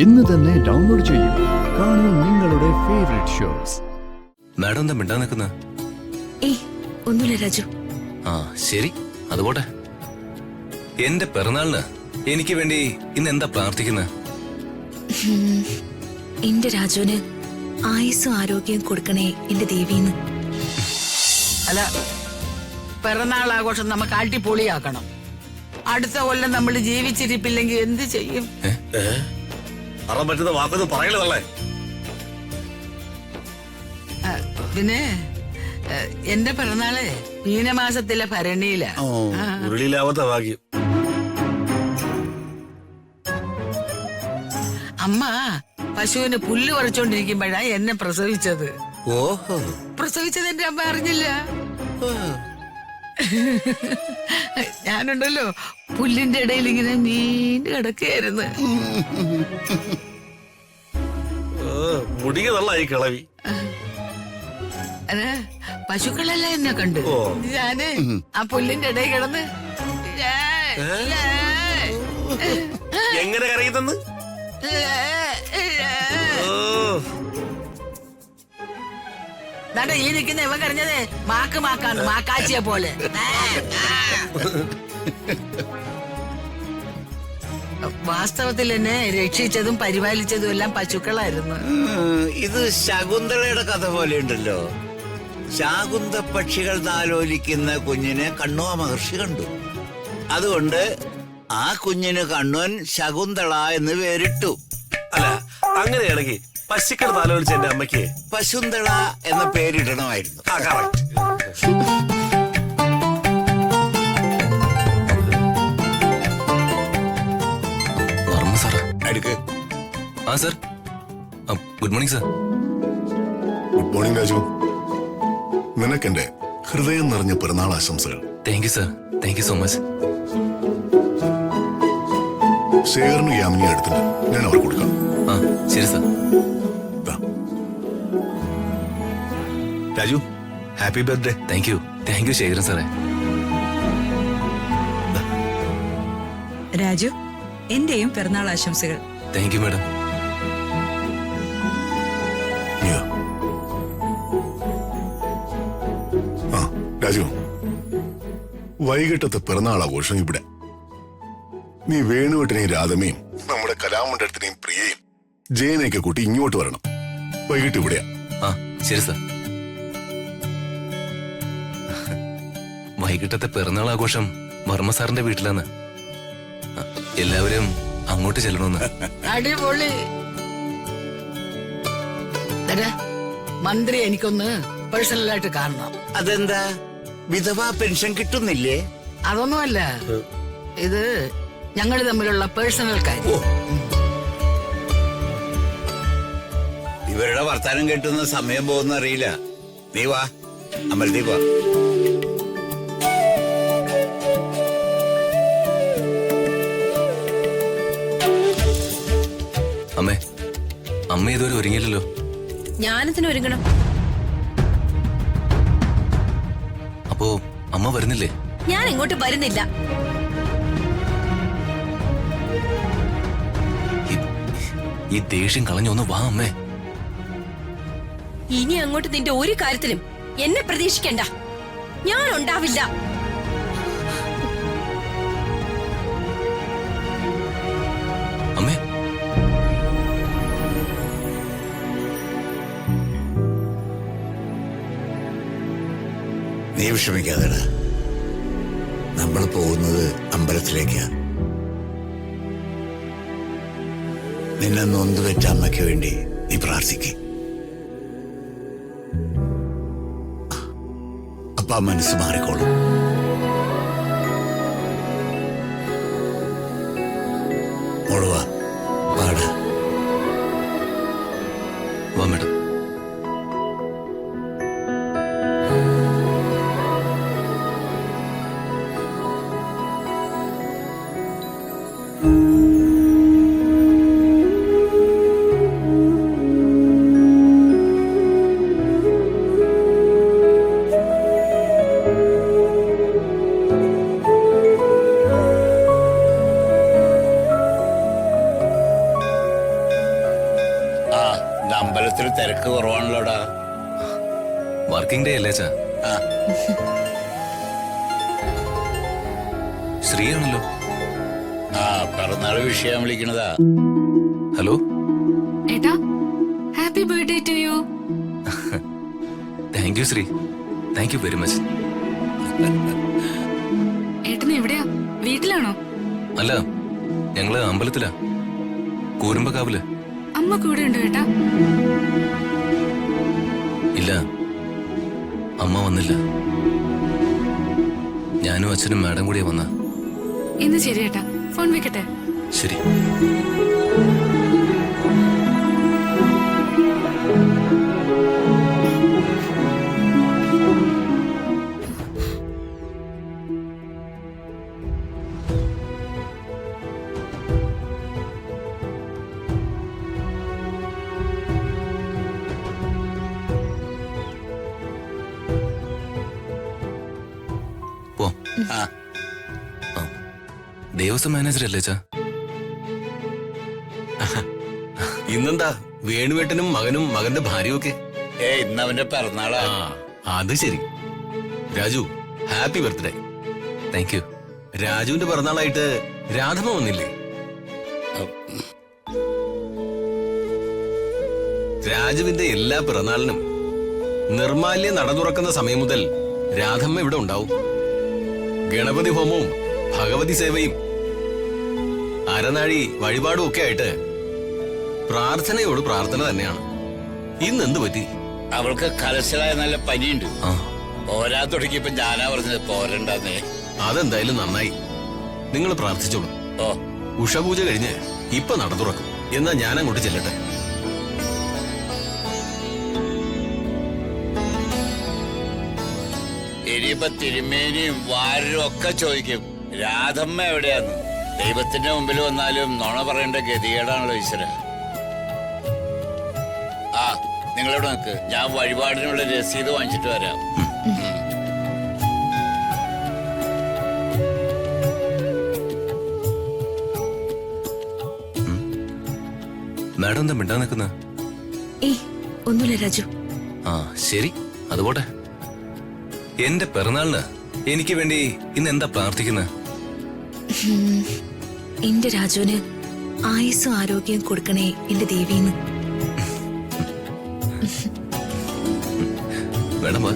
ഇന്ന് തന്നെ ഡൗൺലോഡ് ചെയ്യൂ. കാണൂ നിങ്ങളുടെ ഫേവറേറ്റ് ഷോസ്. മാഡം എന്താ മിണ്ടാ നിൽക്കുന്ന? ഒന്നുമില്ല രാജു. ആ ശരി, അതുപോട്ടെ. എന്റെ പിറന്നാളിന് എനിക്ക് വേണ്ടി ഇന്ന് എന്താ പ്രാർത്ഥിക്കുന്നത്? എന്റെ രാജുവിന് ആയുസ്സും ആരോഗ്യം കൊടുക്കണേ എന്റെ ദേവീന്ന്. അല്ല, പിറന്നാൾ ആഘോഷം നമുക്ക് അടിപൊളിയാക്കണം. അടുത്ത കൊല്ലം നമ്മൾ ജീവിച്ചിരിപ്പില്ലെങ്കിൽ എന്ത് ചെയ്യും? പറയാൻ പറ്റുന്ന വാക്കൊന്നും പറയലതല്ലേ. പിന്നെ എന്റെ പിറന്നാള് മീനമാസത്തിലെ ഭരണിയില. ഉരുളിയിലാവാത്ത ഭാഗ്യം. അമ്മ പശുവിന് പുല്ല് പറിച്ചോണ്ടിരിക്കുമ്പോഴാ എന്നെ പ്രസവിച്ചത്. ഓഹോ, പ്രസവിച്ചത് എന്റെ അമ്മ അറിഞ്ഞില്ല. ഞാനുണ്ടല്ലോ പുല്ലിന്റെ ഇടയിൽ ഇങ്ങനെ നീണ്ടു കിടക്കുകയായിരുന്നു. മുടിക നല്ലായി കിളവി. പശുക്കളെല്ലാം എന്നെ കണ്ടു. ഞാന് ആ പുല്ലിന്റെ ഇടയിൽ കിടന്ന് എങ്ങനെ കരയുന്നെന്ന് ഈ നിൽക്കുന്ന ഇവ കരഞ്ഞത് മാക്കാണ്, മാക്കാച്ചിയെ പോലെ. വാസ്തവത്തിൽ എന്നെ രക്ഷിച്ചതും പരിപാലിച്ചതും എല്ലാം പശുക്കളായിരുന്നു. ഇത് ശകുന്തളയുടെ കഥ പോലെ ഉണ്ടല്ലോ. ശാകുന്ത പക്ഷികൾ താലോലിക്കുന്ന കുഞ്ഞിനെ കണ്വ മഹർഷി കണ്ടു. അതുകൊണ്ട് ആ കുഞ്ഞിന് കണ്വൻ ശകുന്തള എന്ന് പേരിട്ടു. അല്ല, അങ്ങനെയാണെങ്കിൽ പശുക്കൾ താലോലിച്ച എന്റെ അമ്മയ്ക്ക് പശുന്തള എന്ന പേരിടണമായിരുന്നു. വർമ്മ സാർ. അടുക്ക്. ആ sir, good morning sir. Good morning Raju. നിനക്കെന്റെ ഹൃദയം നിറഞ്ഞ പിറന്നാൾ ആശംസകൾ. Thank you sir, thank you so much. ശേഖറിന് യാമിനി അടുത്തുണ്ട്, ഞാൻ അവർ കൊടുക്കാം. ആ ശരി sir. Raju, happy birthday. Thank you Sekharan സാറേ. രാജു, എന്റെയും പിറന്നാൾ ആശംസകൾ. Thank you madam. ആ രാജു, വൈകിട്ടത്തെ പിറന്നാൾ ആഘോഷം ഇവിടെ. നീ വേണുവെട്ടിനെയും രാധമയും നമ്മുടെ കലാമണ്ഡലത്തിനെയും പ്രിയയും ജയനെയൊക്കെ കൂട്ടി ഇങ്ങോട്ട് വരണം. വൈകിട്ട് ഇവിടെയാ. ആ ശരി സാർ. വൈകിട്ടത്തെ പിറന്നാൾ ആഘോഷം വർമ്മ സാറിന്റെ വീട്ടിലാണ്. എല്ലാവരും അങ്ങോട്ട് ചെല്ലണമെന്ന്. അടിപൊളി. മന്ത്രി എനിക്കൊന്ന് പേഴ്സണലായിട്ട് കാണണം. അതെന്താ, വിധവാ പെൻഷൻ കിട്ടുന്നില്ലേ? അതൊന്നുമല്ല, ഇത് ഞങ്ങൾ തമ്മിലുള്ള പേഴ്സണൽ കാര്യം. ഇവരുടെ വർത്താനം കേട്ടുന്ന സമയം പോകുന്ന അറിയില്ല. നീ വാ, അമൽദീപ് വാ. അമ്മ ഇതുവരെ ഒരുങ്ങിയില്ലല്ലോ. ഞാനതിന് ഒരുങ്ങണം. അപ്പോ അമ്മ വരുന്നില്ലേ? ഞാൻ ഇങ്ങോട്ട് വരുന്നില്ല. ഈ ദേഷ്യം കളഞ്ഞൊന്ന് വാ അമ്മേ. ഇനി അങ്ങോട്ട് നിന്റെ ഒരു കാര്യത്തിലും എന്നെ പ്രതീക്ഷിക്കണ്ട. ഞാൻ ഉണ്ടാവില്ല. അമ്മേ, നീ വിഷമിക്കാതെടാ. നമ്മൾ പോകുന്നത് അമ്പലത്തിലേക്കാ. നിന്നെ നൊന്തുവെച്ച അമ്മയ്ക്ക് വേണ്ടി നീ പ്രാർത്ഥിക്കും. അപ്പ മനസ്സ് മാറിക്കോളും. മോളുവാ, പാടാ. വാ മേഡം. ഇന്ന് അമ്പലത്തിൽ തിരക്ക് കുറവാണല്ലോടാ. വർക്കിംഗ് ഡേ അല്ലേ അച്ഛാ? ആ, ശ്രീയാണല്ലോ. ആ പിറന്നാള് വിഷയം വിളിക്കണതാ. ഹലോ. ഏട്ടാ happy birthday to you. Thank you Sree, thank you very much. ഏട്ടന് എവിടെയാ? വീട്ടിലാണോ? അല്ല, ഞങ്ങള് അമ്പലത്തിലാ, കൂരുമ്പക്കാവില്. അമ്മ കൂടെ ഉണ്ടോ ഏട്ടാ? ഇല്ല, അമ്മ വന്നില്ല. ഞാനും അച്ഛനും മാഡം കൂടിയാ വന്ന. ഇന്ന് ശരി ഏട്ടാ, ഫോൺ വെക്കട്ടെ. ശരി. പോ. ആ, ദേവസ്വം മാനേജർ അല്ലേ അച്ഛാ? ഇന്നെന്താ വേണുവേട്ടനും മകനും മകന്റെ ഭാര്യയും ഒക്കെ? ഇന്ന് അവന്റെ പിറന്നാളാ. അത് ശരി. Raju, happy birthday. Thank U. രാജുവിന്റെ പിറന്നാളായിട്ട് രാധമ്മ വന്നില്ലേ? രാജുവിന്റെ എല്ലാ പിറന്നാളിനും നിർമാല്യം നട തുറക്കുന്ന സമയം മുതൽ രാധമ്മ ഇവിടെ ഉണ്ടാവും. ഗണപതി ഹോമവും ഭഗവതി സേവയും അരനാഴി വഴിപാടും ഒക്കെ ആയിട്ട് പ്രാർത്ഥനയോട് പ്രാർത്ഥന തന്നെയാണ്. ഇന്ന് എന്ത് പറ്റി? അവൾക്ക് കലശലായ നല്ല പനിയുണ്ട്. ആ, പോരാ തുടങ്ങിയപ്പോ ഞാനാ പറഞ്ഞത് പോരണ്ടെന്നേ. അതെന്തായാലും നന്നായി. നിങ്ങൾ പ്രാർത്ഥിച്ചോളൂ. ഓ, ഉഷപൂജ കഴിഞ്ഞ് ഇപ്പൊ നട തുറക്കും. എന്നാ ഞാൻ അങ്ങോട്ട് ചെല്ലട്ടെ. ഇനിയിപ്പൊ തിരുമേനിയും വാരും ഒക്കെ ചോദിക്കും രാധമ്മ എവിടെയാന്ന്. ദൈവത്തിന്റെ മുമ്പിൽ വന്നാലും നുണ പറയേണ്ട ഗതികേടാണല്ലോ ഈശ്വര. ആ, നിങ്ങളോട് നിൽക്ക്, ഞാൻ വഴിപാടിനുള്ള രസീത് വാങ്ങിച്ചിട്ട് വരാം. മാഡം എന്താ മിണ്ടാ നിൽക്കുന്ന? ഏയ് ഒന്നുമില്ല രാജു. ആ ശരി, അതുപോട്ടെ. എന്റെ പിറന്നാളിന് എനിക്ക് വേണ്ടി ഇന്ന് എന്താ പ്രാർത്ഥിക്കുന്നത്? എന്റെ രാജുവിന് ആയുസ്സും ആരോഗ്യം കൊടുക്കണേ എന്റെ ദേവീന്ന്. വേണം വാ.